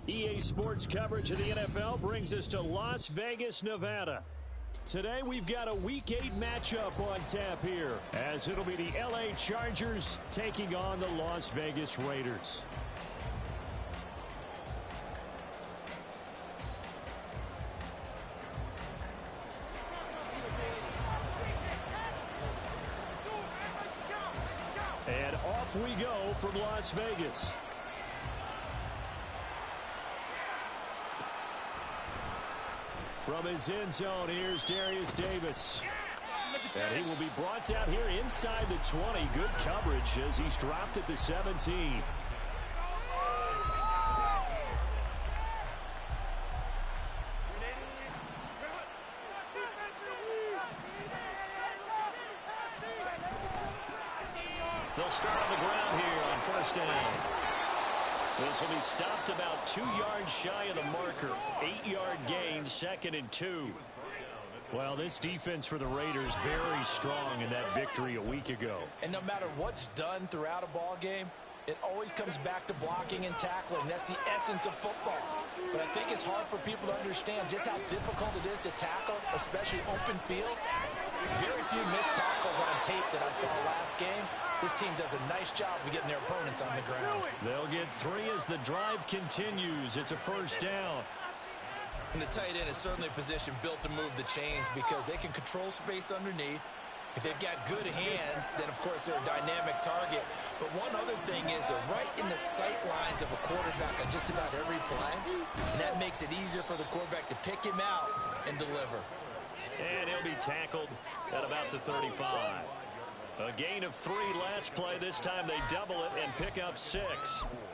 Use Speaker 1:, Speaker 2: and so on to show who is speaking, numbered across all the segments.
Speaker 1: EA Sports coverage of the NFL brings us to Las Vegas, Nevada. Today we've got a Week 8 matchup on tap here, as it'll be the LA Chargers taking on the Las Vegas Raiders. And off we go from Las Vegas. From his end zone, here's Darius Davis. And he will be brought down here inside the 20. Good coverage as he's dropped at the 17. They'll start on the ground here on first down. This will be stopped about 2 yards shy of the marker. 8-yard gain, 2nd and 2. Well, this defense for the Raiders very strong in that victory a week ago.
Speaker 2: And no matter what's done throughout a ball game, it always comes back to blocking and tackling. That's the essence of football. But I think it's hard for people to understand just how difficult it is to tackle, especially open field. Very few missed tackles on tape that I saw last game. This team does a nice job of getting their opponents on the ground.
Speaker 1: They'll get 3 as the drive continues. It's a first down.
Speaker 2: And the tight end is certainly a position built to move the chains because they can control space underneath. If they've got good hands, then, of course, they're a dynamic target. But one other thing is they're right in the sight lines of a quarterback on just about every play. And that makes it easier for the quarterback to pick him out and deliver.
Speaker 1: And he'll be tackled at about the 35. A gain of 3 last play. This time they double it and pick up 6.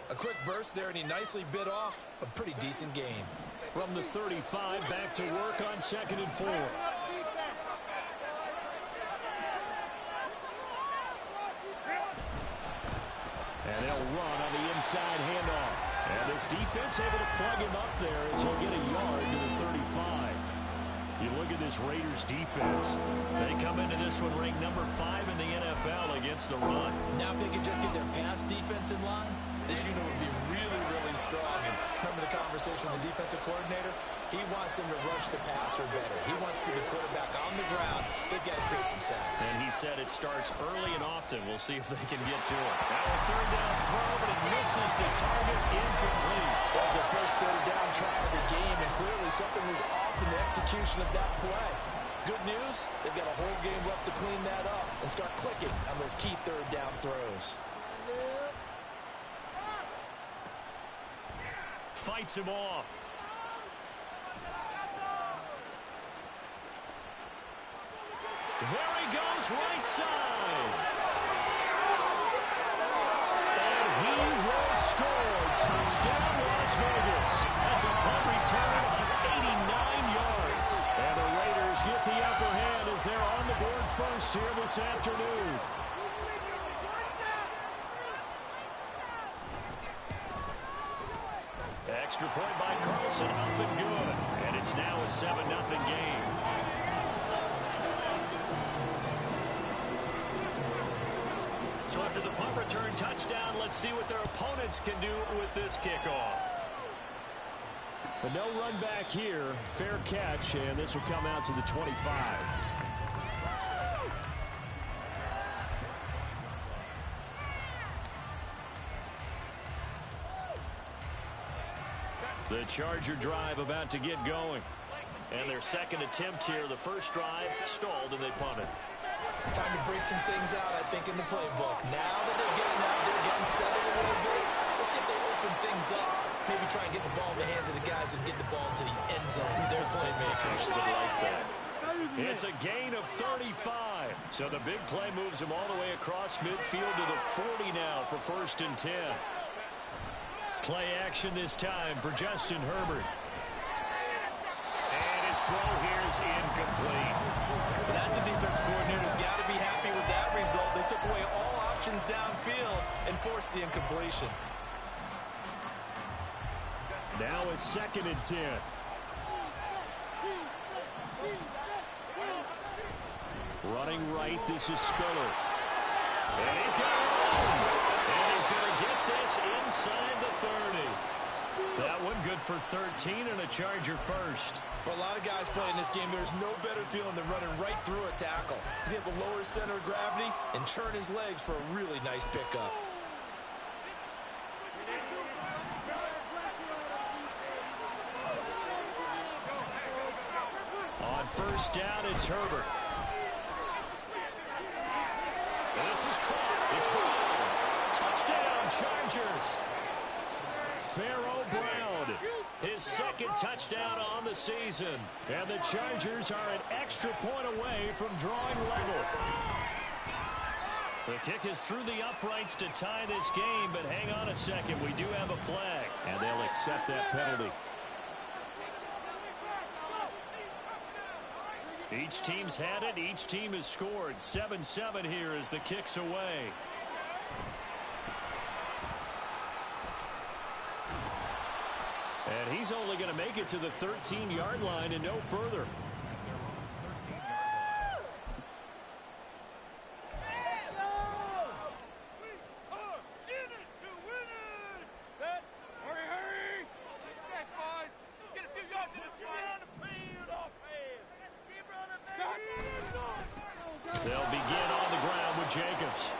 Speaker 2: A quick burst there, and he nicely bit off a pretty decent gain.
Speaker 1: From the 35, back to work on 2nd and 4. And they'll run on the inside handoff. And this defense able to plug him up there as he'll get a yard to the 35. You look at this Raiders defense. They come into this one ranked number 5 in the NFL against the run.
Speaker 2: Now if they could just get their pass defense in line, this unit would be really, really strong. And remember the conversation with the defensive coordinator? He wants them to rush the passer better. He wants to see the quarterback on the ground. They've got to create some sacks.
Speaker 1: And he said it starts early and often. We'll see if they can get to it. Now a 3rd down throw, but it misses the target. Incomplete.
Speaker 2: That was their first 3rd down try of the game, and clearly something was off in the execution of that play. Good news, they've got a whole game left to clean that up and start clicking on those key 3rd down throws.
Speaker 1: Fights him off. There he goes, right side. And he will score. Touchdown, Las Vegas. That's a punt return of 89 yards. And the Raiders get the upper hand as they're on the board first here this afternoon. Extra point by Carlson, up and good. And it's now a 7-0 game. So after the punt return touchdown, let's see what their opponents can do with this kickoff. But no run back here. Fair catch, and this will come out to the 25. The Charger drive about to get going. And their second attempt here, the first drive stalled and they punted.
Speaker 2: Time to break some things out, I think, in the playbook. Now that they're getting out there, getting settled a little bit, let's see if they open things up. Maybe try and get the ball in the hands of the guys who get the ball into the end zone. They're playmakers.
Speaker 1: They like that. It's a gain of 35. So the big play moves him all the way across midfield to the 40 now for 1st and 10. Play action this time for Justin Herbert. And his throw here is incomplete.
Speaker 2: But that's a defense coordinator's got to be happy with that result. They took away all options downfield and forced the incompletion.
Speaker 1: Now a 2nd and 10. Running right, this is Spiller. And he's got it. And he's going to get this inside the 30. That one good for 13 and a Charger first.
Speaker 2: For a lot of guys playing this game, there's no better feeling than running right through a tackle. He's able to lower his center of gravity and churn his legs for a really nice pickup.
Speaker 1: On first down, it's Herbert. This is caught. It's Brown. Touchdown, Chargers. Pharaoh Brown, his second touchdown on the season. And the Chargers are an extra point away from drawing level. The kick is through the uprights to tie this game, but hang on a second. We do have a flag, and they'll accept that penalty. Each team's had it. Each team has scored. 7-7 here as the kick's away. And he's only going to make it to the 13-yard line and no further. They'll begin on the ground with Jacobs.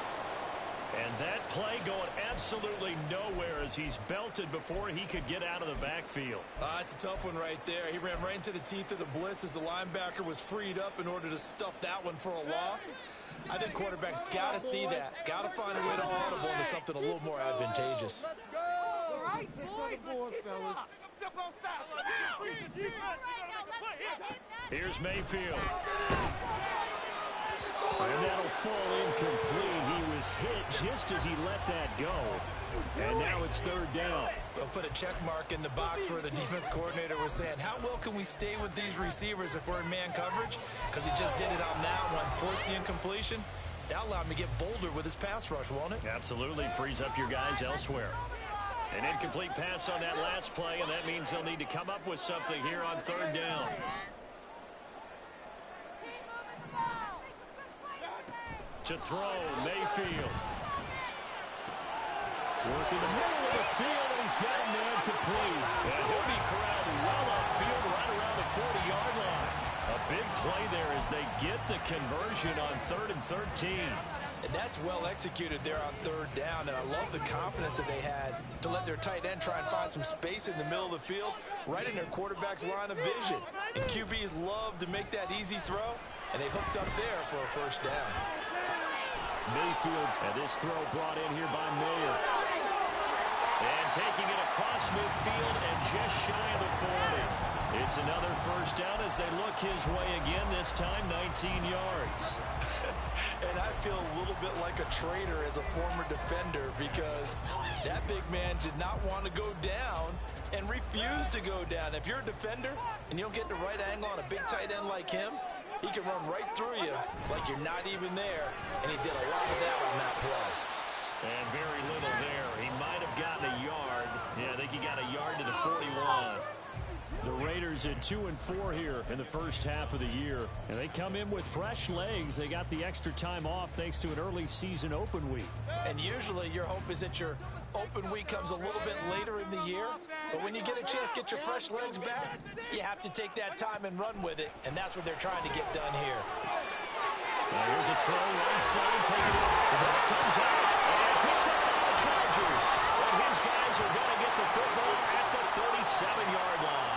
Speaker 1: And that play going absolutely nowhere as he's belted before he could get out of the backfield.
Speaker 2: It's a tough one right there. He ran right into the teeth of the blitz as the linebacker was freed up in order to stuff that one for a loss. I think quarterbacks got to see that. Got to find a way to audible into something a little more advantageous.
Speaker 3: Let's go! All right, 6 on the board, fellas.
Speaker 1: Here's Mayfield. And that'll fall incomplete. He was hit just as he let that go. And now it's third down.
Speaker 2: We'll put a check mark in the box where the defense coordinator was saying, how well can we stay with these receivers if we're in man coverage? Because he just did it on that one. Force the incompletion. That allowed him to get bolder with his pass rush, won't it?
Speaker 1: Absolutely. Frees up your guys elsewhere. An incomplete pass on that last play, and that means they'll need to come up with something here on third down. To throw, Mayfield. Working the middle of the field, and he's got a man complete. And he'll be corralled well upfield right around the 40-yard line. A big play there as they get the conversion on 3rd and 13.
Speaker 2: And that's well executed there on third down, and I love the confidence that they had to let their tight end try and find some space in the middle of the field, right in their quarterback's line of vision. And QBs love to make that easy throw, and they hooked up there for a first down.
Speaker 1: Mayfield's, and this throw brought in here by Mayer. And taking it across midfield and just shy of the 40. It's another first down as they look his way again, this time 19 yards.
Speaker 2: And I feel a little bit like a traitor as a former defender because that big man did not want to go down and refused to go down. If you're a defender and you don't get the right angle on a big tight end like him, he can run right through you like you're not even there, and he did a lot of that on that play.
Speaker 1: And very little there. He might have gotten a yard. Yeah, I think he got a yard to the 41. The Raiders at 2-4 here in the first half of the year. And they come in with fresh legs. They got the extra time off thanks to an early season open week.
Speaker 2: And usually your hope is that your open week comes a little bit later in the year. But when you get a chance to get your fresh legs back, you have to take that time and run with it. And that's what they're trying to get done here.
Speaker 1: Here's a throw right side. Taking it. The ball comes out. And picked up by the Chargers. And his guys are going to get the football at the 37-yard line.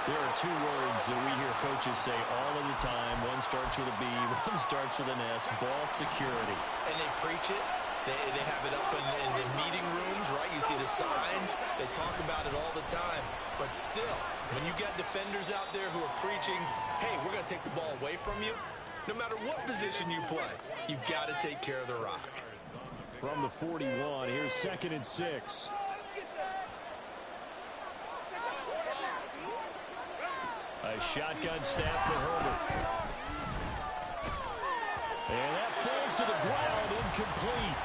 Speaker 1: There are two words that we hear coaches say all of the time. One starts with a B, one starts with an S, ball security.
Speaker 2: And they preach it. They have it up in the meeting rooms, right? You see the signs. They talk about it all the time. But still, when you got defenders out there who are preaching, hey, we're going to take the ball away from you, no matter what position you play, you've got to take care of the rock.
Speaker 1: From the 41, here's 2nd and 6. A shotgun snap for Herbert. And that falls to the ground, incomplete.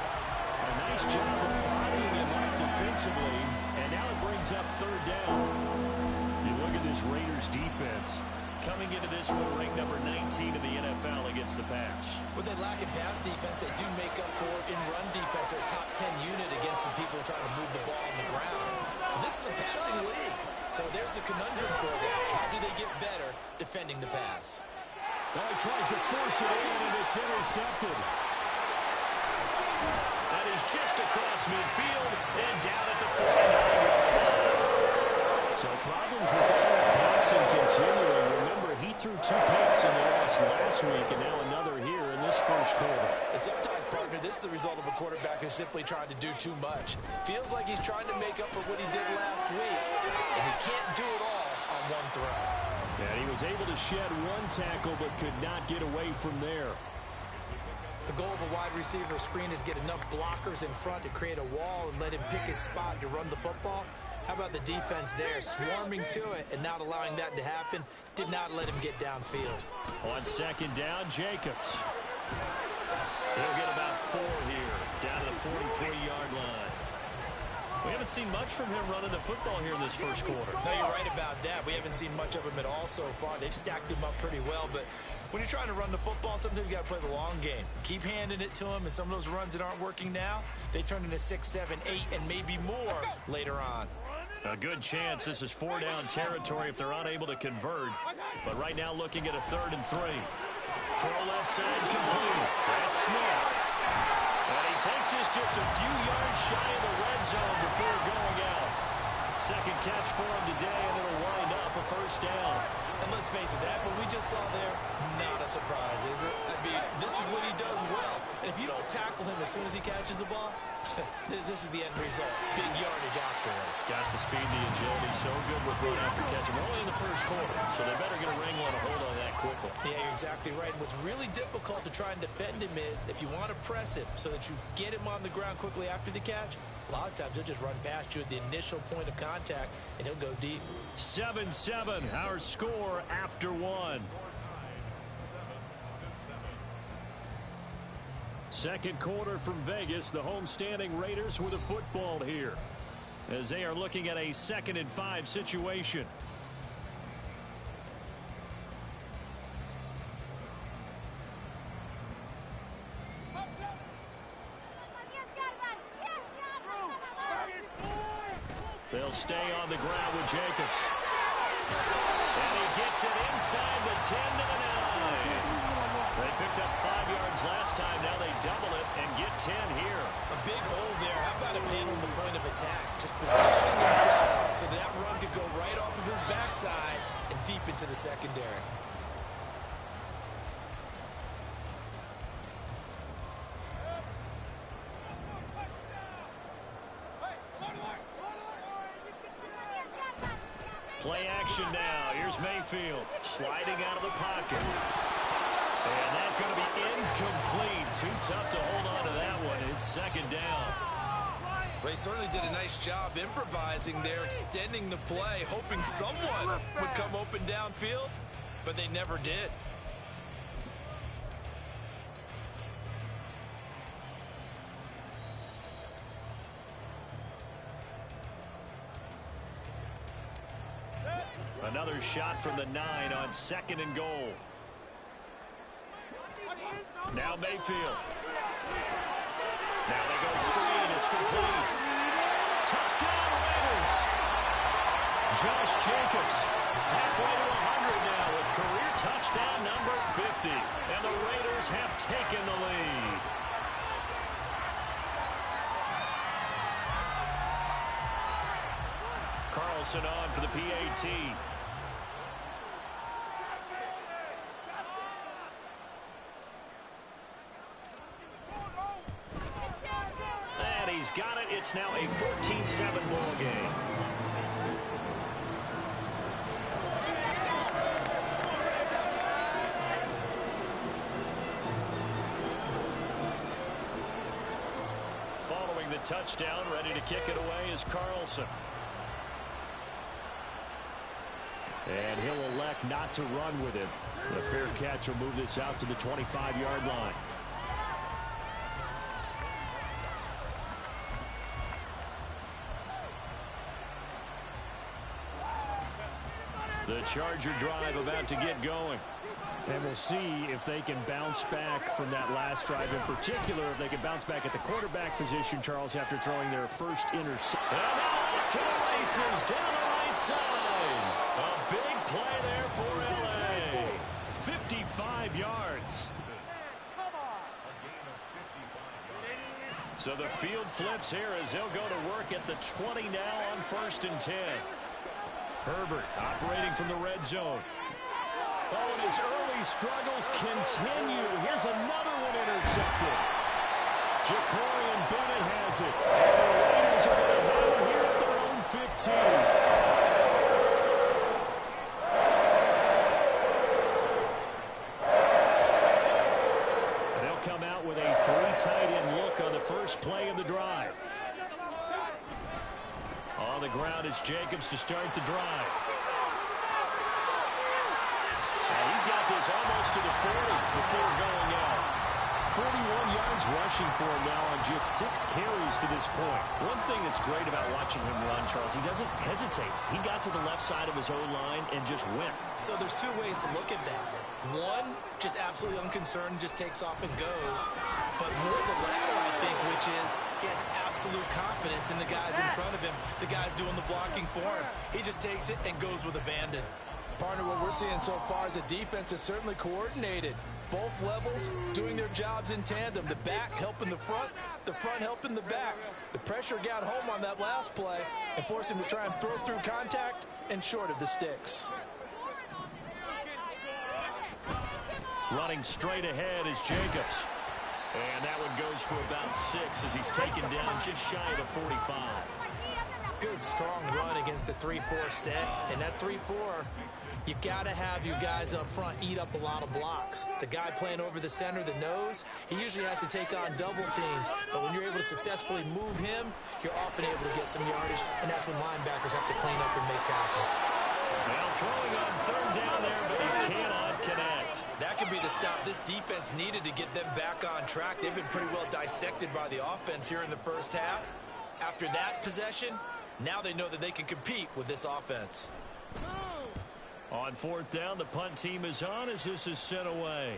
Speaker 1: A nice job of bodying him up defensively. And now it brings up third down. You look at this Raiders defense. Coming into this one, ranked number 19 in the NFL against the pass.
Speaker 2: When they lack in pass defense, they do make up for it in run defense. They're a top 10 unit against the people trying to move the ball on the ground. This is a pass So there's the conundrum for them. How do they get better defending the pass?
Speaker 1: Well, he tries to force it in, and it's intercepted. That is just across midfield and down at the 49-yard line. So problems with that passing continuing. Remember, he threw 2 picks in the loss last week, and now another here in this first quarter.
Speaker 2: And sometimes, partner, this is the result of a quarterback who's simply trying to do too much. Feels like he's trying to make up for what he did last week, and he can't do it all on one throw.
Speaker 1: And he was able to shed 1 tackle, but could not get away from there.
Speaker 2: The goal of a wide receiver screen is get enough blockers in front to create a wall and let him pick his spot to run the football. How about the defense there, swarming to it and not allowing that to happen? Did not let him get downfield.
Speaker 1: On second down, Jacobs. He'll get about 4 here, down to the 43-yard line. We haven't seen much from him running the football here in this first quarter.
Speaker 2: No, you're right about that. We haven't seen much of him at all so far. They've stacked him up pretty well, but when you're trying to run the football, sometimes you got to play the long game. Keep handing it to him, and some of those runs that aren't working now, they turn into 6, 7, 8, and maybe more later on.
Speaker 1: A good chance this is 4-down territory if they're unable to convert. But right now looking at a 3rd and 3. Throw left side complete. That's Smith. And he takes this just a few yards shy of the red zone before going out. Second catch for him today, and it'll wind up a 1st down.
Speaker 2: And let's face it, that what we just saw there, not a surprise, is it? I mean, this is what he does well. And if you don't tackle him as soon as he catches the ball, this is the end result. Big yardage afterwards.
Speaker 1: Got the speed, the agility, so good with run after catch. We're only in the first quarter, so they better get a wrangle and a hold on that quickly.
Speaker 2: Yeah, you're exactly right. And what's really difficult to try and defend him is if you want to press him so that you get him on the ground quickly after the catch, a lot of times he'll just run past you at the initial point of contact, and he'll go deep.
Speaker 1: 7-7, our score after 1. Second quarter from Vegas. The homestanding Raiders with a football here as they are looking at a 2nd and 5 situation. They'll stay on the ground with Jacobs. And he gets it inside the 10 to the 9. They picked up 5 yards last time. Now they double it and get 10 here.
Speaker 2: A big hole there. How about him handling the point of attack? Just positioning himself so that run could go right off of his backside and deep into the secondary.
Speaker 1: Play action now. Here's Mayfield sliding out of the pocket. And that's going to be incomplete. Too tough to hold on to that one. It's 2nd down.
Speaker 2: Ray certainly did a nice job improvising there, extending the play, hoping someone would come open downfield, but they never did.
Speaker 1: Another shot from the 9 on 2nd and goal. Now Mayfield. Now they go screen. It's complete. Touchdown Raiders. Josh Jacobs halfway to 100 now with career touchdown number 50. And the Raiders have taken the lead. Carlson on for the PAT. And he's got it. It's now a 14-7 ball game. Following the touchdown, ready to kick it away is Carlson. And he'll elect not to run with it. A fair catch will move this out to the 25-yard line. The Charger drive about to get going. And we'll see if they can bounce back from that last drive. In particular, if they can bounce back at the quarterback position, Charles, after throwing their first interception. And now off to the races down the right right side. A big play there for L.A. 55 yards. So the field flips here as he'll go to work at the 20 now on 1st and 10. Herbert operating from the red zone. Oh, and his early struggles continue. Here's another one intercepted. Jacorian Bennett has it. And the Raiders are going to have it here at their own 15. Come out with a 3 tight end look on the first play of the drive. On the ground, it's Jacobs to start the drive. And he's got this almost to the 40 before going out. 41 yards rushing for him now on just 6 carries to this point. One thing that's great about watching him run, Charles, he doesn't hesitate. He got to the left side of his own line and just went.
Speaker 2: So there's 2 ways to look at that. One, just absolutely unconcerned, just takes off and goes. But more the latter, I think, which is he has absolute confidence in the guys in front of him, the guys doing the blocking for him. He just takes it and goes with abandon.
Speaker 3: Partner, what we're seeing so far is the defense is certainly coordinated. Both levels doing their jobs in tandem. The back helping the front helping the back. The pressure got home on that last play and forced him to try and throw through contact and short of the sticks.
Speaker 1: Running straight ahead is Jacobs. And that one goes for about 6 as he's taken down just shy of the 45.
Speaker 2: Good, strong run against the 3-4 set. And that 3-4, you got to have your guys up front eat up a lot of blocks. The guy playing over the center, the nose, he usually has to take on double teams. But when you're able to successfully move him, you're often able to get some yardage. And that's when linebackers have to clean up and make tackles.
Speaker 1: Now throwing on 3rd down there, but he cannot connect.
Speaker 2: That could be the stop this defense needed to get them back on track. They've been pretty well dissected by the offense here in the first half. After that possession, now they know that they can compete with this offense.
Speaker 1: On 4th down, the punt team is on as this is sent away.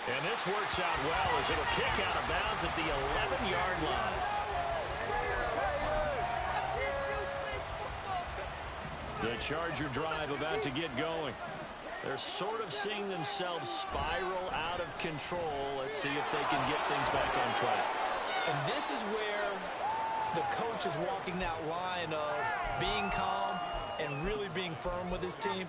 Speaker 1: And this works out well as it'll kick out of bounds at the 11-yard line. The Charger drive about to get going. They're sort of seeing themselves spiral out of control. Let's see if they can get things back on track.
Speaker 2: And this is where the coach is walking that line of being calm and really being firm with his team.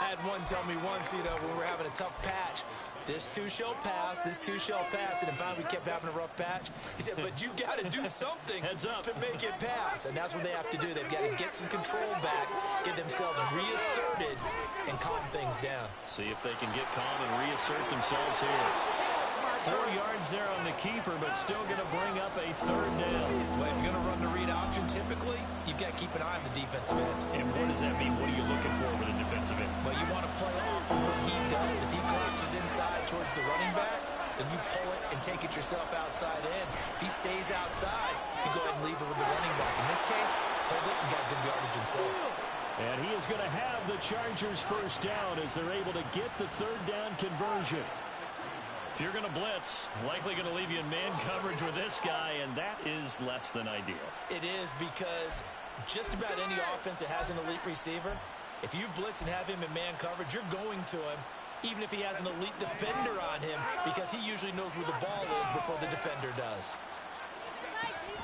Speaker 2: I had one tell me once, when we were having a tough patch, this too shall pass, this too shall pass. And finally we kept having a rough patch. He said, but you got to do something to make it pass. And that's what they have to do. They've got to get some control back, get themselves reasserted, and calm things down.
Speaker 1: See if they can get calm and reassert themselves here. 4 yards there on the keeper, but still going to bring up a 3rd down.
Speaker 2: Well, if you're going to run the read option, typically, you've got to keep an eye on the defensive end.
Speaker 1: And what does that mean? What are you looking for with a defensive end?
Speaker 2: Well, you want to play off of what he does. If he collapses inside towards the running back, then you pull it and take it yourself outside in. If he stays outside, you go ahead and leave it with the running back. In this case, pulled it and got good yardage himself.
Speaker 1: And he is going to have the Chargers 1st down as they're able to get the 3rd down conversion. If you're going to blitz, likely going to leave you in man coverage with this guy, and that is less than ideal.
Speaker 2: It is, because just about any offense that has an elite receiver, if you blitz and have him in man coverage, you're going to him, even if he has an elite defender on him, because he usually knows where the ball is before the defender does.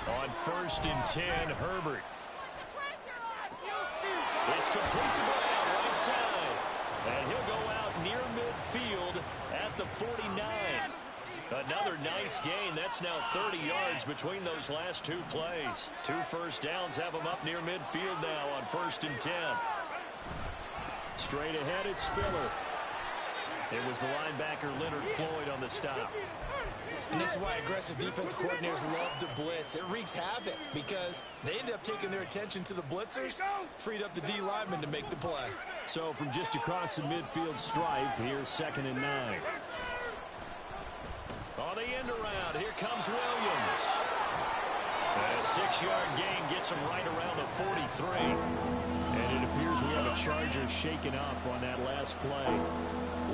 Speaker 1: On 1st and 10, Herbert. It's complete to Brown, right side. And he'll go out near midfield at the 49. Another nice gain. That's now 30 yards between those last 2 plays. 2 first downs have him up near midfield now on 1st and 10. Straight ahead, it's Spiller. It was the linebacker Leonard Floyd on the stop.
Speaker 2: And this is why aggressive defensive coordinators love to blitz. It wreaks havoc because they end up taking their attention to the blitzers, freed up the D lineman to make the play.
Speaker 1: So from just across the midfield stripe, here's 2nd and 9. On the end around, here comes Williams. And a 6-yard gain gets him right around the 43. And it appears we have a Charger shaken up on that last play.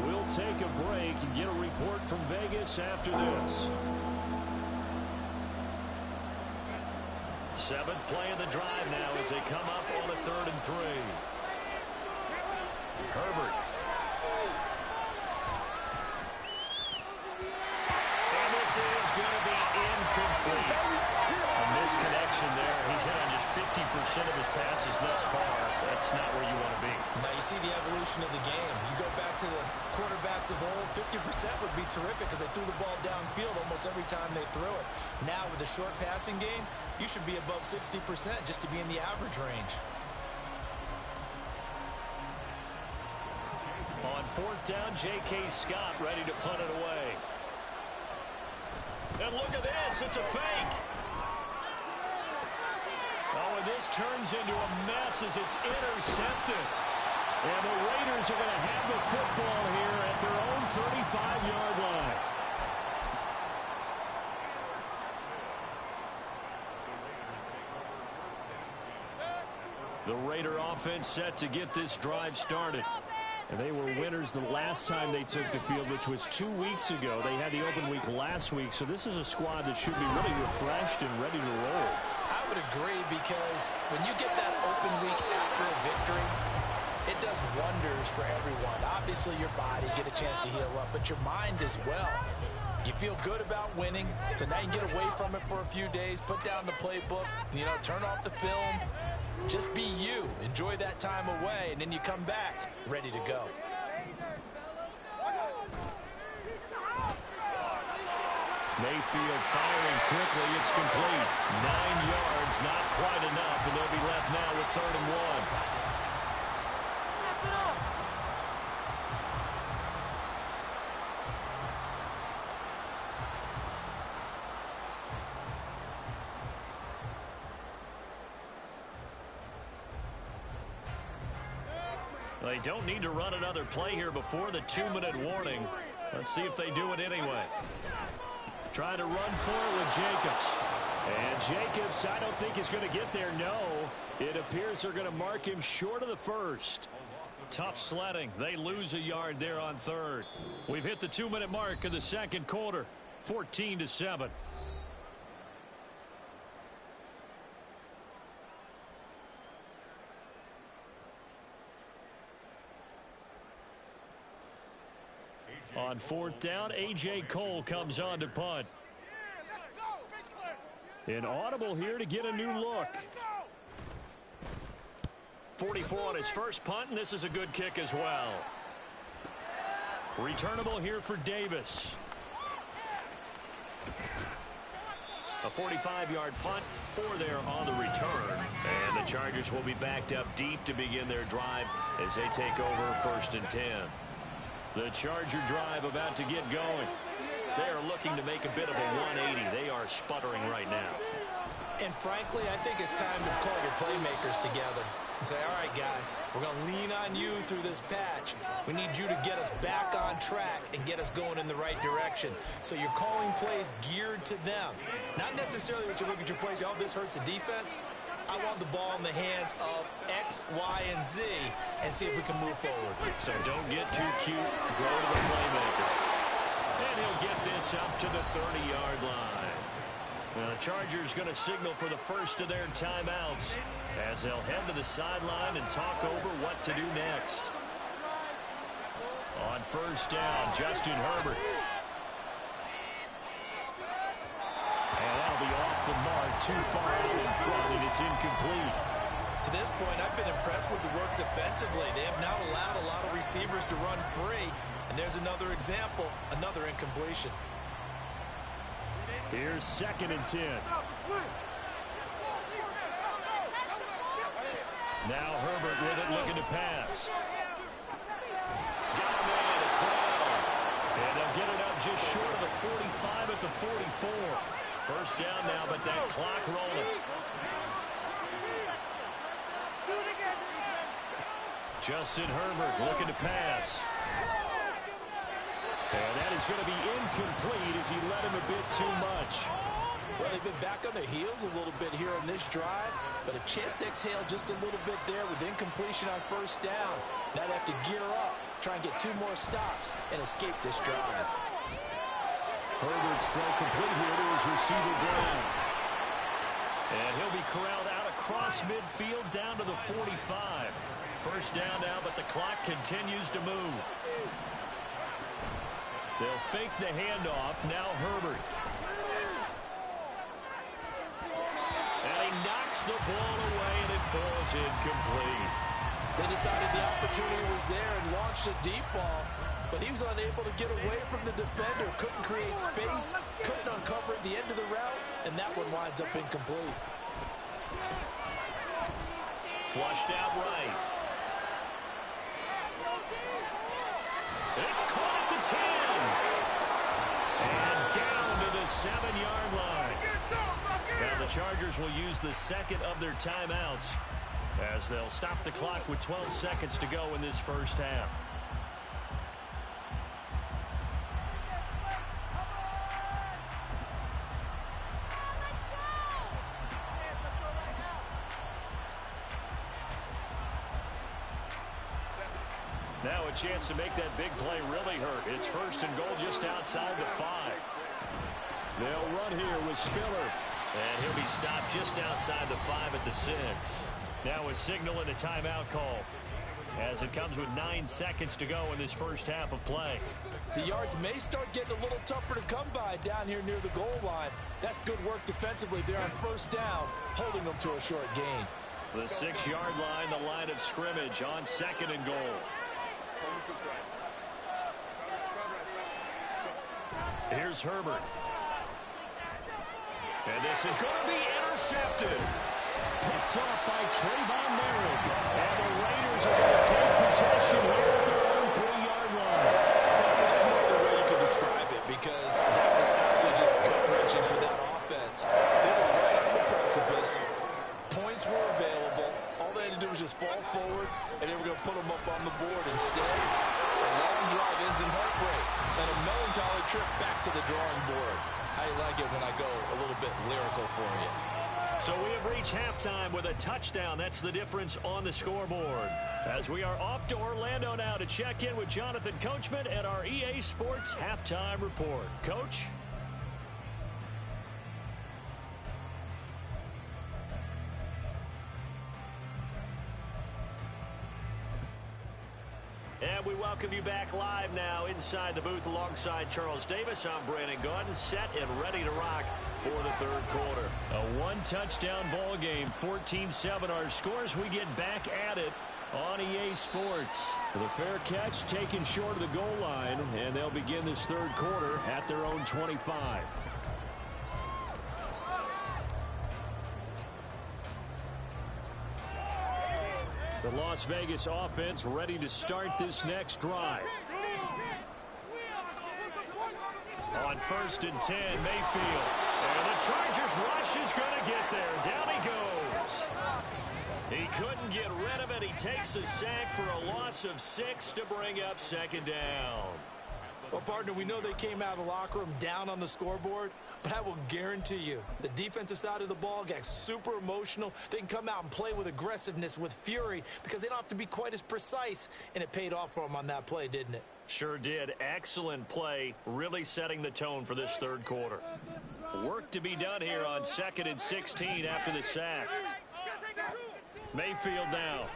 Speaker 1: We'll take a break and get a report from Vegas after this. Seventh play of the drive now as they come up on a 3rd and 3. Herbert. And this is going to be incomplete. A misconnection there. He's hit on just 50% of his passes thus far. That's not where you want to be.
Speaker 2: Now you see the evolution of the game. You go back to the quarterbacks of old, 50% would be terrific because they threw the ball downfield almost every time they threw it. Now with the short passing game, you should be above 60% just to be in the average range.
Speaker 1: On 4th down, J.K. Scott ready to punt it away. And look at this. It's a fake. Oh, and this turns into a mess as it's intercepted. And the Raiders are going to have the football here at their own 35-yard line. The Raider offense set to get this drive started. And they were winners the last time they took the field, which was 2 weeks ago. They had the open week last week, so this is a squad that should be really refreshed and ready to roll.
Speaker 2: I would agree because when you get that open week after a victory, it does wonders for everyone. Obviously, your body, get a chance to heal up, but your mind as well. You feel good about winning, so now you can get away from it for a few days, put down the playbook, turn off the film. Just be you. Enjoy that time away, and then you come back ready to go.
Speaker 1: Mayfield firing quickly. It's complete. 9 yards, not quite enough, and they'll be left now with 3rd and 1. They don't need to run another play here before the 2-minute warning. Let's see if they do it anyway. Trying to run for it with Jacobs. And Jacobs, I don't think is going to get there. No, it appears they're going to mark him short of the first. Tough sledding. They lose a yard there on 3rd. We've hit the 2-minute mark of the 2nd quarter. 14-7. On 4th down, A.J. Cole comes on to punt. An audible here to get a new look. 44 on his first punt, and this is a good kick as well. Returnable here for Davis. A 45-yard punt, 4 there on the return. And the Chargers will be backed up deep to begin their drive as they take over 1st and 10. The Charger drive about to get going. They are looking to make a bit of a 180. They are sputtering right now.
Speaker 2: And frankly, I think it's time to call your playmakers together and say, all right, guys, we're going to lean on you through this patch. We need you to get us back on track and get us going in the right direction. So you're calling plays geared to them. Not necessarily when you look at your plays, oh, this hurts the defense. I want the ball in the hands of X, Y, and Z and see if we can move forward.
Speaker 1: So don't get too cute. Go to the playmakers. And he'll get this up to the 30-yard line. Well, the Chargers going to signal for the first of their timeouts as they'll head to the sideline and talk over what to do next. On 1st down, Justin Herbert. And that'll be off the mark, too far out in front, and it's incomplete.
Speaker 2: To this point, I've been impressed with the work defensively. They have not allowed a lot of receivers to run free. And there's another example, another incompletion.
Speaker 1: Here's 2nd and 10. Now Herbert with it, looking to pass. Got him in, it's well. And they'll get it up just short of the 45 at the 44. 1st down now, but that clock rolling. Justin Herbert looking to pass. And that is going to be incomplete as he let him a bit too much.
Speaker 2: Well, they've been back on their heels a little bit here on this drive, but a chance to exhale just a little bit there with incompletion on 1st down. Now they have to gear up, try and get 2 more stops, and escape this drive.
Speaker 1: Herbert's throw complete here to his receiver Brown. And he'll be corralled out across midfield down to the 45. First down now, but the clock continues to move. They'll fake the handoff. Now Herbert. And he knocks the ball away, and it falls incomplete.
Speaker 3: They decided the opportunity was there and launched a deep ball, but he was unable to get away from the defender. Couldn't create space, couldn't uncover at the end of the route, and that one winds up incomplete.
Speaker 1: Flushed out right. It's caught at the 10. And down to the 7-yard line. Now the Chargers will use the second of their timeouts as they'll stop the clock with 12 seconds to go in this first half. Now a chance to make that big play really hurt. It's first and goal just outside the 5. They'll run here with Spiller. And he'll be stopped just outside the 5 at the 6. Now a signal and a timeout call as it comes with 9 seconds to go in this first half of play.
Speaker 3: The yards may start getting a little tougher to come by down here near the goal line. That's good work defensively there on first down, holding them to a short gain.
Speaker 1: The 6-yard line, the line of scrimmage on second and goal. Here's Herbert. And this is going to be intercepted. Picked off by Trayvon Merrick. And the Raiders are going to take possession here at their own 3-yard line.
Speaker 3: There's no other way you could describe it, because that was absolutely just gut-wrenching for that offense. They were right on the precipice. Points were available. All they had to do was just fall forward, and they were going to put them up on the board. Instead, a long drive ends in heartbreak and a melancholy trip back to the drawing board. I like it when I go a little bit lyrical for you.
Speaker 1: So we have reached halftime with a touchdown. That's the difference on the scoreboard. As we are off to Orlando now to check in with Jonathan Coachman at our EA Sports Halftime Report. Coach? And we welcome you back live now inside the booth alongside Charles Davis. I'm Brandon Gaudin, set and ready to rock for the third quarter. A one-touchdown ball game, 14-7 our scores. We get back at it on EA Sports. The fair catch taken short of the goal line, and they'll begin this third quarter at their own 25. The Las Vegas offense ready to start this next drive. On first and 10, Mayfield. And the Chargers rush is going to get there. Down he goes. He couldn't get rid of it. He takes a sack for a loss of 6 to bring up second down.
Speaker 2: Well, partner, we know they came out of the locker room down on the scoreboard, but I will guarantee you the defensive side of the ball got super emotional. They can come out and play with aggressiveness, with fury, because they don't have to be quite as precise, and it paid off for them on that play, didn't it?
Speaker 1: Sure did. Excellent play, really setting the tone for this third quarter. Work to be done here on 2nd and 16 after the sack. Mayfield now.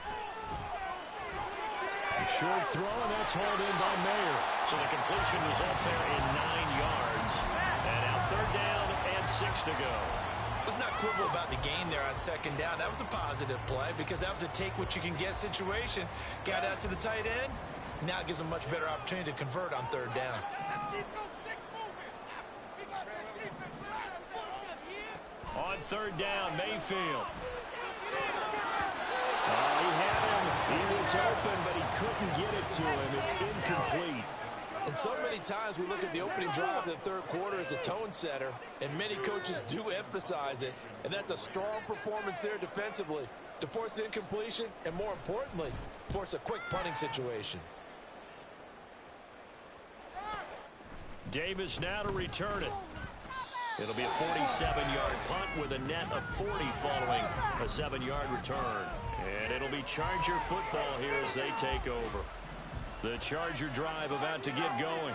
Speaker 1: Short throw, and that's hauled in by Mayer. So the completion results there in 9 yards. And now third down and 6 to go.
Speaker 2: Let's not quibble about the gain there on second down. That was a positive play because that was a take-what-you-can-get situation. Got out to the tight end. Now it gives them a much better opportunity to convert on third down.
Speaker 1: On third down, Mayfield. He had him. He was open, but he couldn't get it to him. It's incomplete.
Speaker 3: And so many times we look at the opening drive of the third quarter as a tone setter, and many coaches do emphasize it. And that's a strong performance there defensively to force the incompletion and, more importantly, force a quick punting situation.
Speaker 1: Davis now to return it. It'll be a 47-yard punt with a net of 40 following a 7-yard return. And it'll be Charger football here as they take over. The Charger drive about to get going.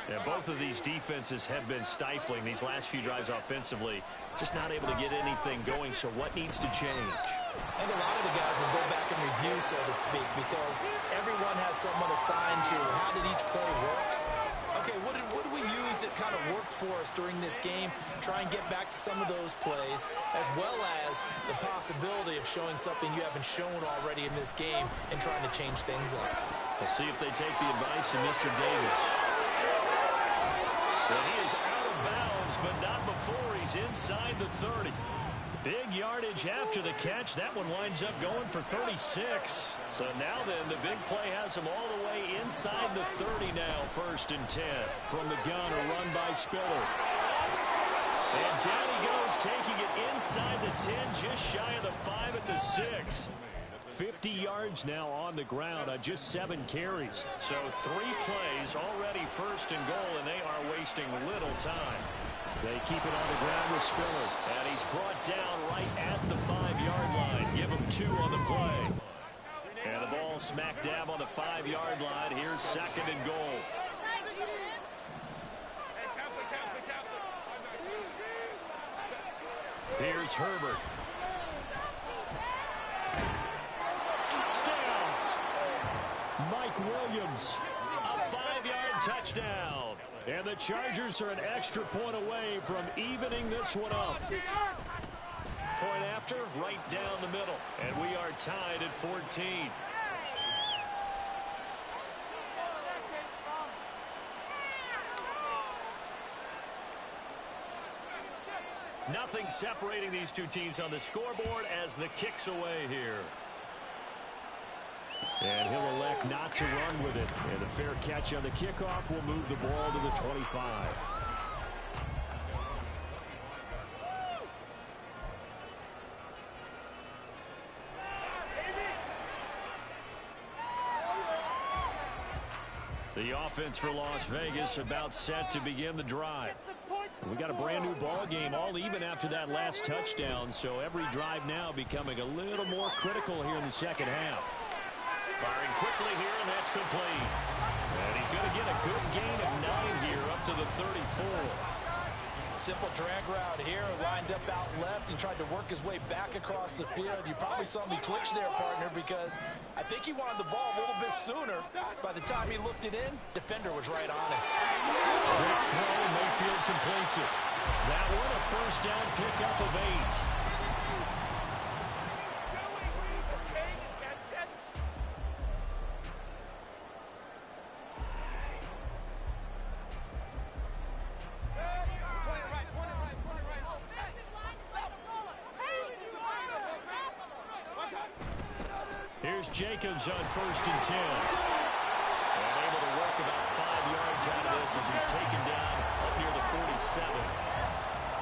Speaker 1: Yeah, both of these defenses have been stifling these last few drives offensively. Just not able to get anything going, so what needs to change?
Speaker 2: I think a lot of the guys will go back and review, so to speak, because everyone has someone assigned to how did each play work. Okay, what did we use that kind of worked for us during this game? Try and get back to some of those plays, as well as the possibility of showing something you haven't shown already in this game and trying to change things up.
Speaker 1: We'll see if they take the advice of Mr. Davis. And he is out of bounds, but not before he's inside the 30. Big yardage after the catch. That one winds up going for 36. So now then, the big play has him all the way inside the 30 now, 1st and 10. From the gun, a run by Spiller. And down he goes, taking it inside the 10, just shy of the 5 at the 6. 50 yards now on the ground on just 7 carries. So 3 plays already 1st and goal, and they are wasting little time. They keep it on the ground with Spiller. And he's brought down right at the 5-yard line. Give him 2 on the play. And the ball smack dab on the 5-yard line. Here's 2nd and goal. Here's Herbert. Touchdown! Mike Williams. A 5-yard touchdown. And the Chargers are an extra point away from evening this one up. Point after, right down the middle. And we are tied at 14. Nothing separating these two teams on the scoreboard as the kick's away here. And he'll elect not to run with it. And the fair catch on the kickoff will move the ball to the 25. The offense for Las Vegas about set to begin the drive. We got a brand new ball game, all even after that last touchdown. So every drive now becoming a little more critical here in the second half. Firing quickly here, and that's complete. And he's going to get a good gain of 9 here up to the 34.
Speaker 2: Simple drag route here, lined up out left and tried to work his way back across the field. You probably saw me twitch there, partner, because I think he wanted the ball a little bit sooner. By the time he looked it in, defender was right on it.
Speaker 1: Quick throw, Mayfield completes it. That one a 1st down pickup of 8. Here's Jacobs on 1st and 10. And able to work about 5 yards out of this as he's taken down up near the 47.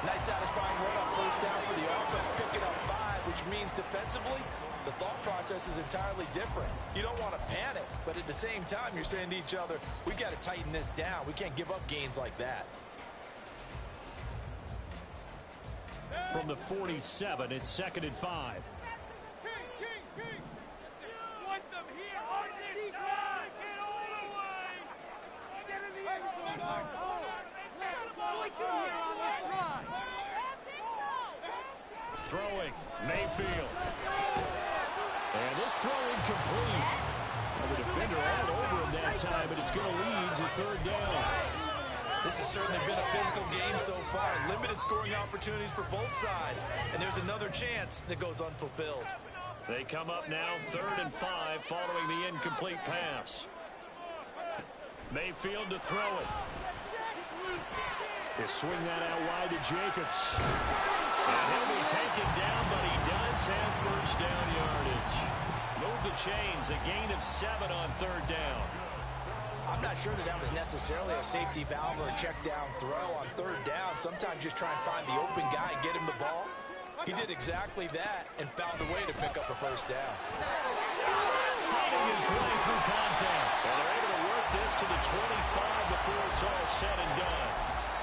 Speaker 2: Nice satisfying run on 1st down for the offense, picking up 5, which means defensively, the thought process is entirely different. You don't want to panic, but at the same time, you're saying to each other, we've got to tighten this down. We can't give up gains like that.
Speaker 1: From the 47, it's 2nd and 5. Throwing, Mayfield. And this throw incomplete. Well, the defender all over him that time, but it's going to lead to 3rd down.
Speaker 2: This has certainly been a physical game so far. Limited scoring opportunities for both sides. And there's another chance that goes unfulfilled.
Speaker 1: They come up now 3rd and 5 following the incomplete pass. Mayfield to throw it. They swing that out wide to Jacobs. And he'll be taken down, but he does have 1st down yardage. Move the chains, a gain of 7 on 3rd down.
Speaker 2: I'm not sure that was necessarily a safety valve or a check down throw on 3rd down. Sometimes just try and find the open guy and get him the ball. He did exactly that and found a way to pick up a 1st down.
Speaker 1: Fighting his way through contact. And they're able to work this to the 25 before it's all said and done.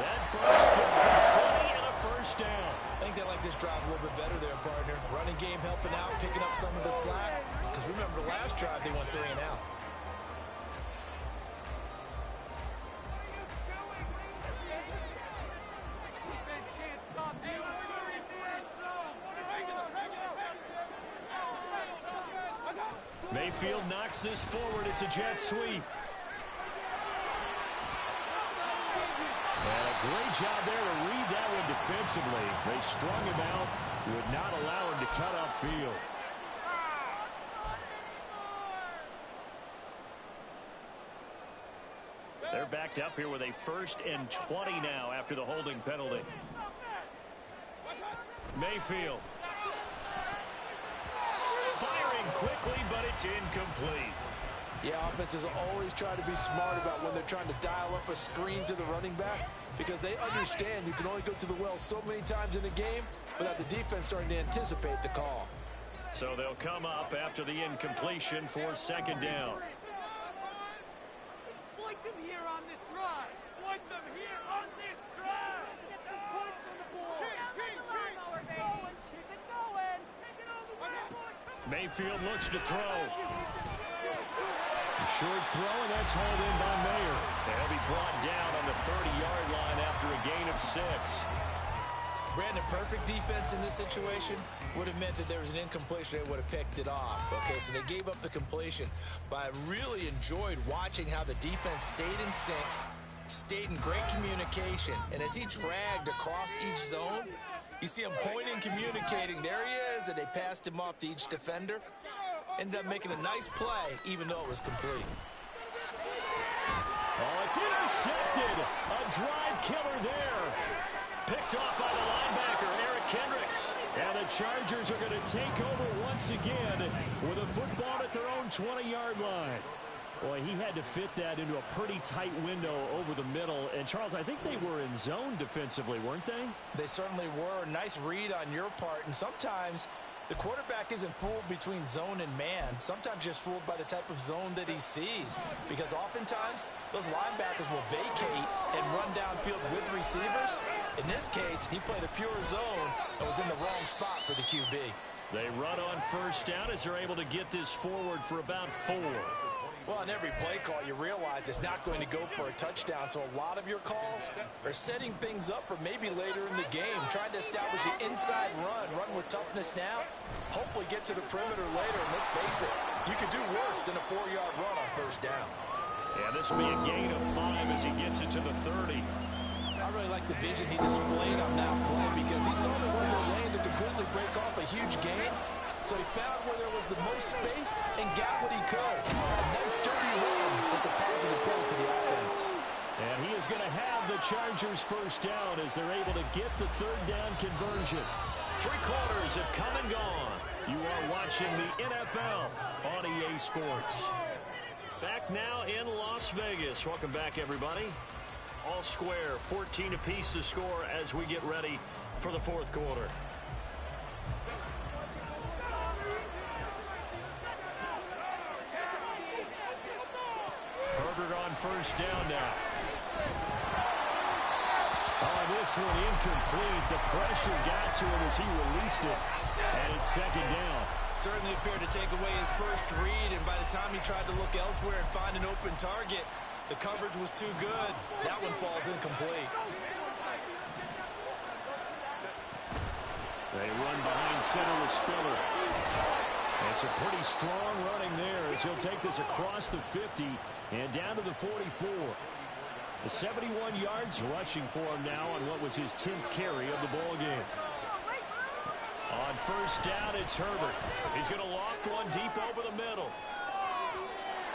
Speaker 1: That burst good for 20 and a 1st down.
Speaker 2: I think they like this drive a little bit better there, partner. Running game helping out, picking up some of the slack. Because remember, the last drive they went 3 and out.
Speaker 1: Mayfield knocks this forward. It's a jet sweep. And a great job there to read that one defensively. They strung him out, would not allow him to cut upfield. They're backed up here with a 1st and 20 now after the holding penalty. Mayfield. Firing quickly, but it's incomplete.
Speaker 3: Yeah, offenses always try to be smart about when they're trying to dial up a screen to the running back because they understand you can only go to the well so many times in a game without the defense starting to anticipate the call.
Speaker 1: So they'll come up after the incompletion for 2nd down.
Speaker 4: Exploit them here on this run. Exploit them here on this drive. Get some points on the board. Now let the lawnmower, baby. Keep it going. Take it all the way, boys.
Speaker 1: Mayfield looks to throw. Short throw, and that's hauled in by Mayer. And he'll be brought down on the 30-yard line after a gain of 6.
Speaker 2: Brandon, perfect defense in this situation would have meant that there was an incompletion. They would have picked it off. Okay, so they gave up the completion. But I really enjoyed watching how the defense stayed in sync, stayed in great communication. And as he dragged across each zone, you see him pointing, communicating. There he is, and they passed him off to each defender. Ended up making a nice play, even though it was complete.
Speaker 1: Oh, it's intercepted. A drive killer there. Picked off by the linebacker, Eric Kendricks. And the Chargers are going to take over once again with a football at their own 20-yard line. Boy, he had to fit that into a pretty tight window over the middle. And, Charles, I think they were in zone defensively, weren't they?
Speaker 3: They certainly were. Nice read on your part. And sometimes the quarterback isn't fooled between zone and man. Sometimes just fooled by the type of zone that he sees. Because oftentimes, those linebackers will vacate and run downfield with receivers. In this case, he played a pure zone and was in the wrong spot for the QB.
Speaker 1: They run on 1st down as they're able to get this forward for about 4.
Speaker 3: Well, on every play call, you realize it's not going to go for a touchdown. So a lot of your calls are setting things up for maybe later in the game, trying to establish the inside run with toughness now, hopefully get to the perimeter later. And let's face it, you could do worse than a 4-yard run on 1st down.
Speaker 1: Yeah, this will be a gain of 5 as he gets it to the 30.
Speaker 3: I really like the vision he displayed on that play because he saw there was a lane to completely break off a huge gain. So he found where there was the most space and got what he could. A nice dirty run. That's a positive play for the offense.
Speaker 1: And he is going to have the Chargers 1st down as they're able to get the 3rd down conversion. 3 quarters have come and gone. You are watching the NFL on EA Sports. Back now in Las Vegas. Welcome back, everybody. All square, 14 apiece to score as we get ready for the 4th quarter. Herbert on 1st down now. On this one, incomplete. The pressure got to him as he released it. And it's 2nd down.
Speaker 2: Certainly appeared to take away his first read, and by the time he tried to look elsewhere and find an open target, the coverage was too good. That one falls incomplete.
Speaker 1: They run behind center with Spiller. And some pretty strong running there as he'll take this across the 50 and down to the 44. The 71 yards rushing for him now on what was his 10th carry of the ball game. On 1st down, it's Herbert. He's going to loft one deep over the middle.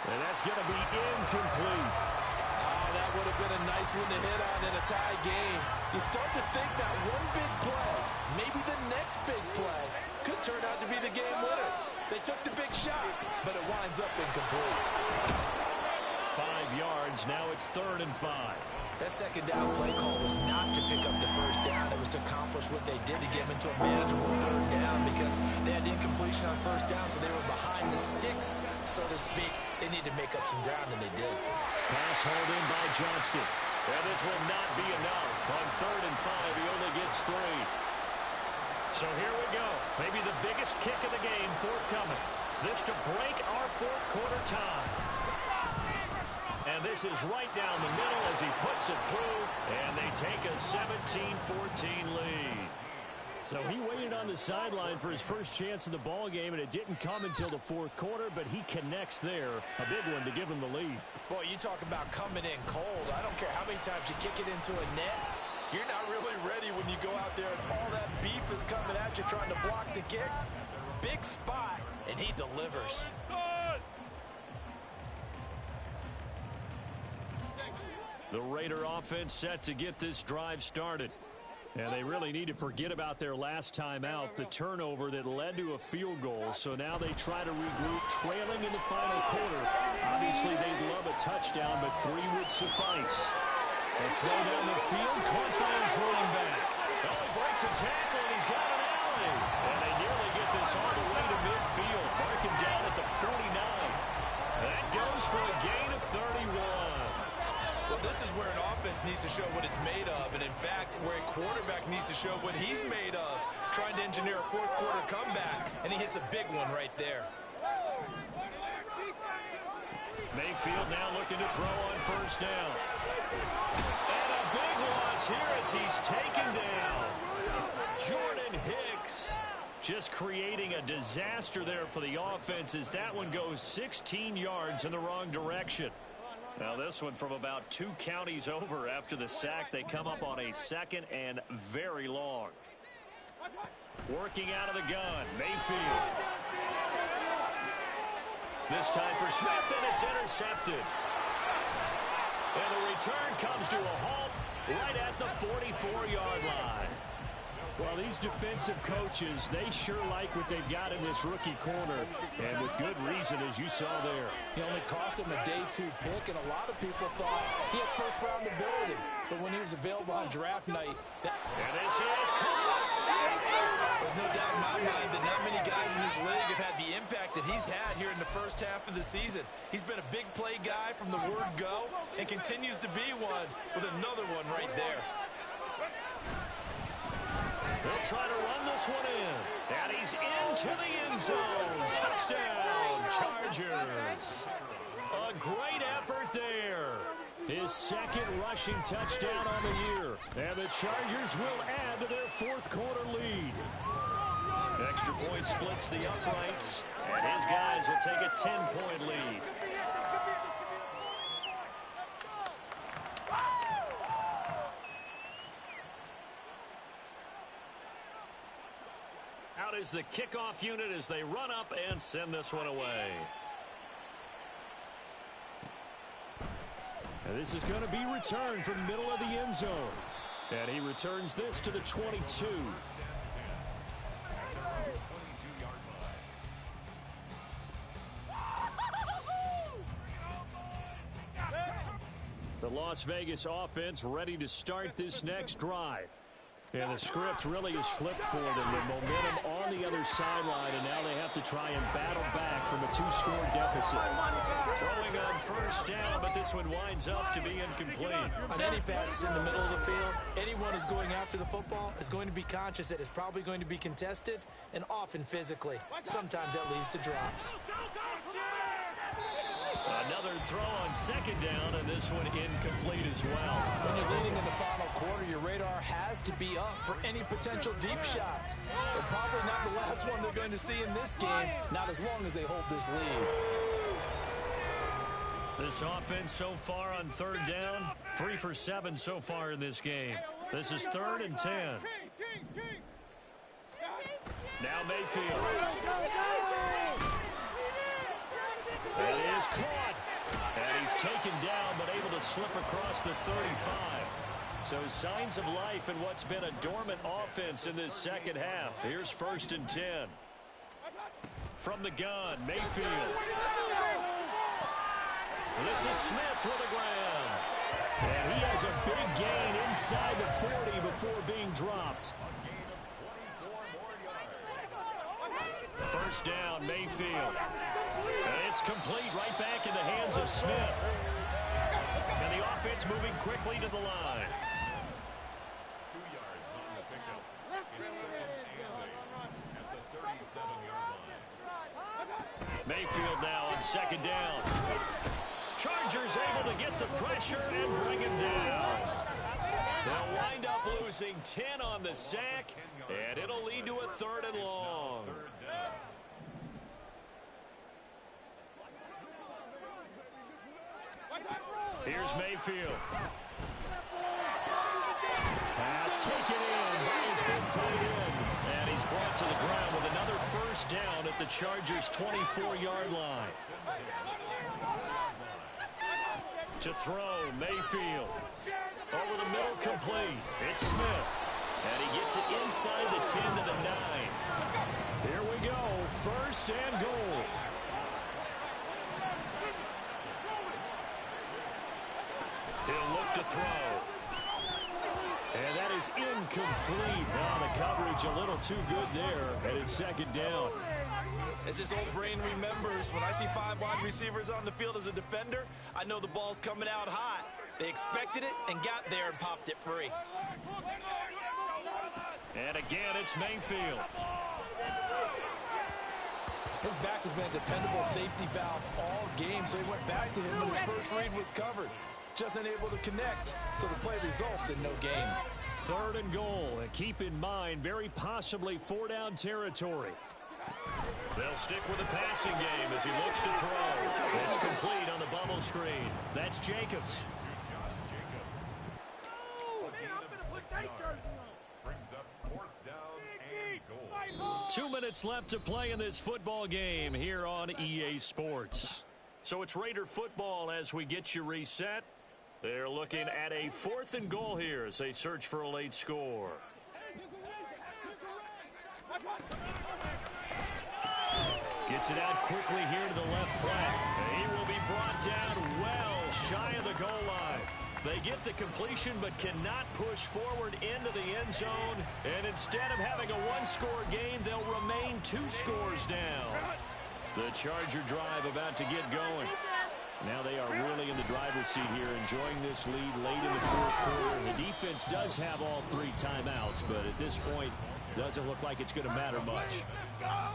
Speaker 1: And that's going to be incomplete.
Speaker 3: Oh, that would have been a nice one to hit on in a tie game. You start to think that one big play, maybe the next big play, could turn out to be the game winner. They took the big shot, but it winds up incomplete.
Speaker 1: 5 yards. Now it's 3rd and 5.
Speaker 2: That 2nd down play call was not to pick up the 1st down. It was to accomplish what they did to get them into a manageable 3rd down because they had incompletion on 1st down, so they were behind the sticks, so to speak. They needed to make up some ground, and they did.
Speaker 1: Pass hauled in by Johnston. And this will not be enough. On 3rd and 5, he only gets 3. So here we go. Maybe the biggest kick of the game forthcoming. This to break our 4th quarter tie. And this is right down the middle as he puts it through, and they take a 17-14 lead. So he waited on the sideline for his first chance in the ball game, and it didn't come until the fourth quarter, but he connects there. A big one to give him the lead.
Speaker 2: Boy, you talk about coming in cold. I don't care how many times you kick it into a net. You're not really ready when you go out there and all that beef is coming at you trying to block the kick. Big spot, and he delivers.
Speaker 1: The Raider offense set to get this drive started. And they really need to forget about their last time out, the turnover that led to a field goal. So now they try to regroup, trailing in the final quarter. Obviously, they'd love a touchdown, but 3 would suffice. A throw down the field, caught by his running back. Oh, he breaks a tackle, and he's got an alley. And they nearly get this all the way to midfield. Mark him down at the 49. That goes for a gain of 31.
Speaker 2: Well, this is where an offense needs to show what it's made of, and in fact, where a quarterback needs to show what he's made of, trying to engineer a fourth-quarter comeback, and he hits a big one right there.
Speaker 1: Mayfield now looking to throw on first down. And a big loss here as he's taken down. Jordan Hicks just creating a disaster there for the offense as that one goes 16 yards in the wrong direction. Now this one from about 2 counties over after the sack. They come up on a 2nd and very long. Working out of the gun, Mayfield. This time for Smith, and it's intercepted. And the return comes to a halt right at the 44-yard line. Well, these defensive coaches, they sure like what they've got in this rookie corner, and with good reason, as you saw there.
Speaker 2: He only cost him a day 2 pick, and a lot of people thought he had first-round ability. But when he was available on draft night...
Speaker 1: And this is caught!
Speaker 2: There's no doubt in my mind that not many guys in this league have had the impact that he's had here in the first half of the season. He's been a big play guy from the word go, and continues to be one with another one right there.
Speaker 1: They'll try to run this one in. And he's into the end zone. Touchdown, Chargers. A great effort there. His 2nd rushing touchdown on the year. And the Chargers will add to their fourth-quarter lead. Extra point splits the uprights. And his guys will take a 10-point lead. Out is the kickoff unit as they run up and send this one away. And this is going to be returned from the middle of the end zone. And he returns this to the 22. The Las Vegas offense ready to start this next drive. And the script really is flipped for them. The momentum on the other sideline, and now they have to try and battle back from a 2-score deficit. Throwing on first down, but this one winds up to be incomplete.
Speaker 2: On any passes in the middle of the field, anyone who's going after the football is going to be conscious that it's probably going to be contested, and often physically. Sometimes that leads to drops.
Speaker 1: Another throw on 2nd down, and this one incomplete as well.
Speaker 2: When you're leading in the final quarter, your radar has to be up for any potential deep shots. But probably not the last one they're going to see in this game, not as long as they hold this lead.
Speaker 1: This offense so far on 3rd down, 3 for 7 so far in this game. This is 3rd and 10. Now Mayfield. And he is caught. And he's taken down, but able to slip across the 35. So signs of life in what's been a dormant offense in this second half. Here's 1st and 10. From the gun, Mayfield. This is Smith with the ground. And he has a big gain inside the 40 before being dropped. 1st down, Mayfield. And it's complete right back in the hands of Smith. And the offense moving quickly to the line.
Speaker 5: 2 yards on the pickup. At the 37-yard line.
Speaker 1: Mayfield now on 2nd down. Chargers able to get the pressure and bring him down. They'll wind up losing 10 on the sack, and it'll lead to a 3rd and long. Here's Mayfield. Pass taken in by his big tight end. And he's brought to the ground with another 1st down at the Chargers' 24-yard line. To throw, Mayfield. Over the middle, complete. It's Smith. And he gets it inside the 10 to the 9. Here we go, 1st and goal. He'll look to throw. And that is incomplete. Now the coverage a little too good there, and it's 2nd down.
Speaker 2: As his old brain remembers, when I see 5 wide receivers on the field as a defender, I know the ball's coming out hot. They expected it and got there and popped it free.
Speaker 1: And again, it's Mayfield.
Speaker 3: His back has been a dependable safety valve all game, so he went back to him when his first read was covered. Just unable to connect, so the play results in no gain.
Speaker 1: 3rd and goal, and keep in mind, very possibly 4-down territory. They'll stick with the passing game as he looks to throw. It's complete on the bubble screen. That's Jacobs.
Speaker 5: Brings up 4th down and goal.
Speaker 1: 2 minutes left to play in this football game here on EA Sports. So it's Raider football as we get you reset. They're looking at a 4th and goal here as they search for a late score. Gets it out quickly here to the left flank. He will be brought down well shy of the goal line. They get the completion but cannot push forward into the end zone. And instead of having a 1-score game, they'll remain 2 scores down. The Charger drive about to get going. Now they are really in the driver's seat here, enjoying this lead late in the 4th quarter. The defense does have all 3 timeouts, but at this point, doesn't look like it's going to matter much.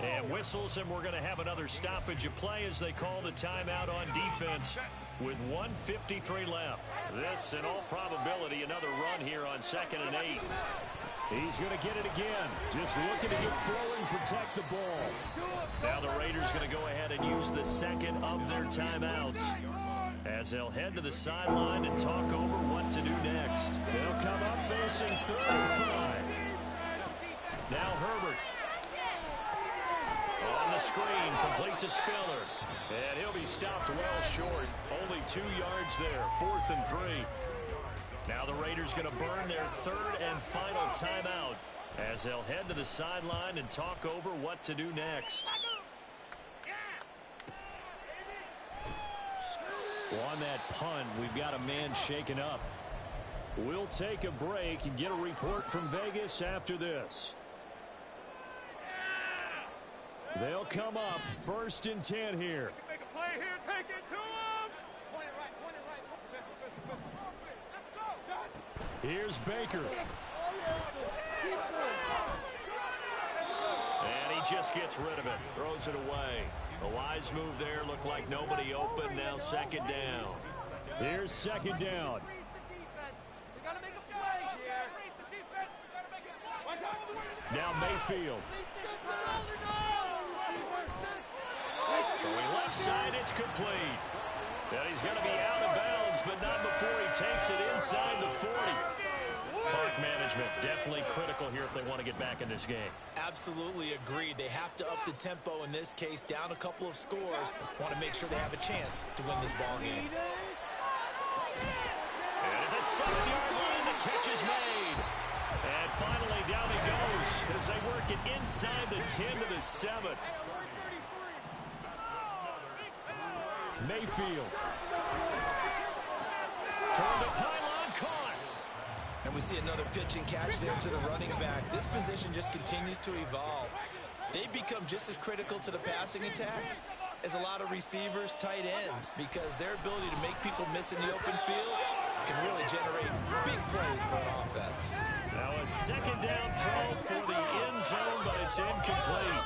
Speaker 1: And whistles, and we're going to have another stoppage of play as they call the timeout on defense with 1:53 left. This, in all probability, another run here on 2nd and 8. He's going to get it again. Just looking to get forward and protect the ball. Now the Raiders going to go ahead and use the 2nd of their timeouts as they'll head to the sideline and talk over what to do next. They'll come up facing 3rd and 5. Now Herbert. On the screen, complete to Spiller. And he'll be stopped well short. Only 2 yards there, 4th and 3. Now the Raiders going to burn their 3rd and final timeout as they'll head to the sideline and talk over what to do next. On that punt, we've got a man shaken up. We'll take a break and get a report from Vegas after this. They'll come up 1st and 10 here.
Speaker 4: Make a play here, take it to him. Point it right, point it right. Let's go.
Speaker 1: Here's Baker. And he just gets rid of it, throws it away. A wise move there, looked like nobody open, now 2nd down. Here's 2nd down. Now Mayfield. Throwing left side, it's complete. And he's going to be out of bounds, but not before he takes it inside the 40. Clock management definitely critical here if they want to get back in this game.
Speaker 2: Absolutely agreed. They have to up the tempo in this case, down a couple of scores. Want to make sure they have a chance to win this ball game.
Speaker 1: And at the 7-yard line, the catch is made. And finally, down he goes as they work it inside the 10 to the 7. Mayfield. Turned the pylon, caught.
Speaker 2: And we see another pitch and catch there to the running back. This position just continues to evolve. They become just as critical to the passing attack as a lot of receivers, tight ends, because their ability to make people miss in the open field can really generate big plays for an offense.
Speaker 1: Now a 2nd down throw for the end zone, but it's incomplete.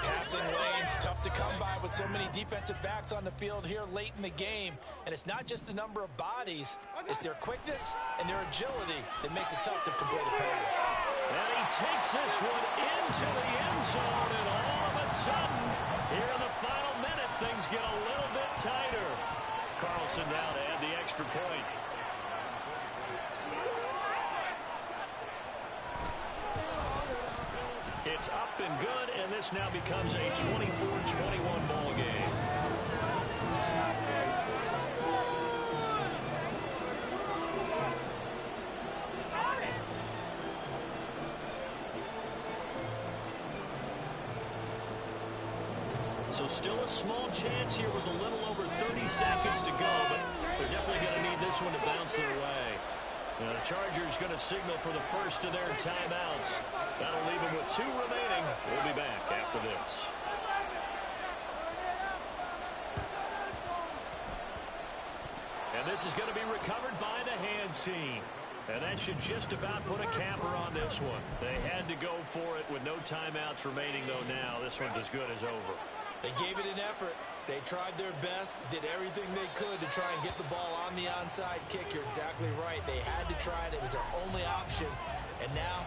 Speaker 2: Passing lanes, tough to come by with so many defensive backs on the field here late in the game. And it's not just the number of bodies, it's their quickness and their agility that makes it tough to complete a pass.
Speaker 1: And he takes this one into the end zone, and all of a sudden, here in the final minute, things get a little bit tighter. Carlson now to add the extra point. It's up and good, and this now becomes a 24-21 ball game. So still a small chance here with a little over 30 seconds to go, but they're definitely going to need this one to bounce their way. The Chargers going to signal for the first of their timeouts. That'll leave them with 2 remaining. We'll be back after this. And this is going to be recovered by the hands team. And that should just about put a capper on this one. They had to go for it with no timeouts remaining, though now. This one's as good as over.
Speaker 2: They gave it an effort. They tried their best, did everything they could to try and get the ball on the onside kick. You're exactly right. They had to try it. It was their only option. And now